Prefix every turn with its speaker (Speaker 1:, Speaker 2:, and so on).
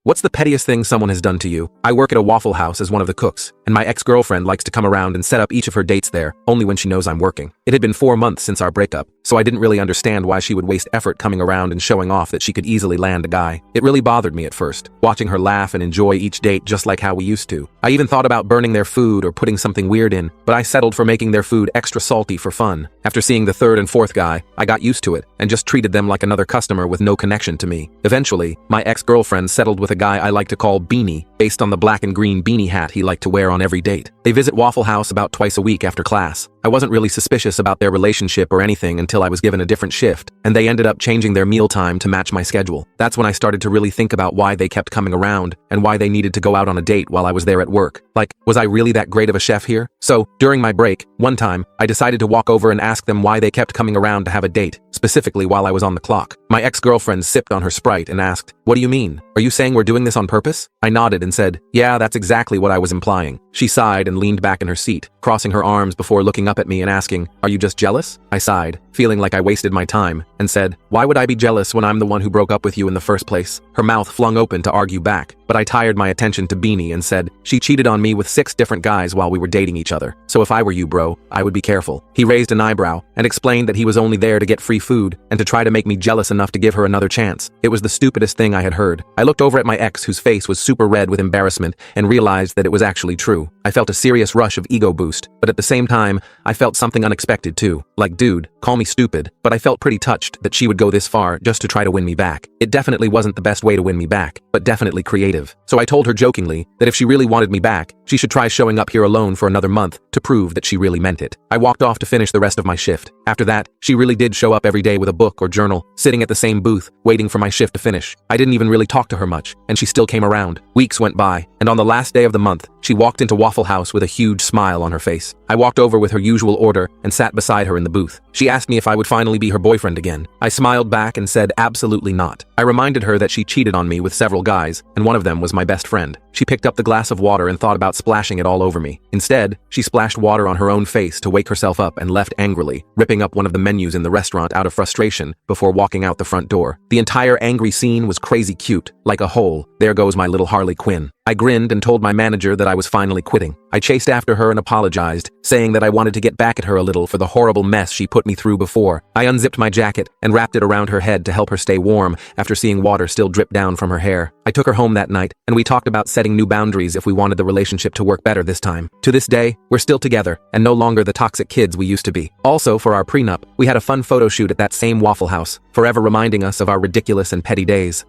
Speaker 1: What's the pettiest thing someone has done to you? I work at a Waffle House as one of the cooks, and my ex-girlfriend likes to come around and set up each of her dates there, only when she knows I'm working. It had been 4 months since our breakup, so I didn't really understand why she would waste effort coming around and showing off that she could easily land a guy. It really bothered me at first, watching her laugh and enjoy each date just like how we used to. I even thought about burning their food or putting something weird in, but I settled for making their food extra salty for fun. After seeing the third and fourth guy, I got used to it and just treated them like another customer with no connection to me. Eventually, my ex-girlfriend settled with a guy I like to call Beanie, based on the black and green beanie hat he liked to wear on every date. They visit Waffle House about twice a week after class. I wasn't really suspicious about their relationship or anything until I was given a different shift, and they ended up changing their mealtime to match my schedule. That's when I started to really think about why they kept coming around and why they needed to go out on a date while I was there at work. Like, was I really that great of a chef here? So, during my break, one time, I decided to walk over and ask them why they kept coming around to have a date, specifically while I was on the clock. My ex-girlfriend sipped on her Sprite and asked, "What do you mean? Are you saying we're doing this on purpose?" I nodded and said, "Yeah, that's exactly what I was implying." She sighed and leaned back in her seat, crossing her arms before looking up at me and asking, "Are you just jealous?" I sighed, feeling like I wasted my time, and said, "Why would I be jealous when I'm the one who broke up with you in the first place?" Her mouth flung open to argue back, but I tired my attention to Beanie and said, "She cheated on me with 6 different guys while we were dating each other. So if I were you, bro, I would be careful." He raised an eyebrow and explained that he was only there to get free food and to try to make me jealous enough to give her another chance. It was the stupidest thing I had heard. I looked over at my ex, whose face was super red with embarrassment, and realized that it was actually true. I felt a serious rush of ego boost, but at the same time, I felt something unexpected too. Like, dude, call me stupid, but I felt pretty touched that she would go this far just to try to win me back. It definitely wasn't the best way to win me back, but definitely creative. So I told her jokingly that if she really wanted me back, she should try showing up here alone for another month to prove that she really meant it. I walked off to finish the rest of my shift. After that, she really did show up every day with a book or journal, sitting at the same booth, waiting for my shift to finish. I didn't even really talk to her much, and she still came around. Weeks went by, and on the last day of the month, she walked into Waffle House with a huge smile on her face. I walked over with her usual order and sat beside her in the booth. She asked me if I would finally be her boyfriend again. I smiled back and said absolutely not. I reminded her that she cheated on me with several guys, and one of them was my best friend. She picked up the glass of water and thought about splashing it all over me. Instead, she splashed water on her own face to wake herself up and left angrily, ripping up one of the menus in the restaurant out of frustration before walking out the front door. The entire angry scene was crazy cute, like a whole, there goes my little Harley Quinn. I grinned and told my manager that I was finally quitting. I chased after her and apologized, saying that I wanted to get back at her a little for the horrible mess she put me through before. I unzipped my jacket and wrapped it around her head to help her stay warm after seeing water still drip down from her hair. I took her home that night, and we talked about setting new boundaries if we wanted the relationship to work better this time. To this day, we're still together, and no longer the toxic kids we used to be. Also, for our prenup, we had a fun photo shoot at that same Waffle House, forever reminding us of our ridiculous and petty days.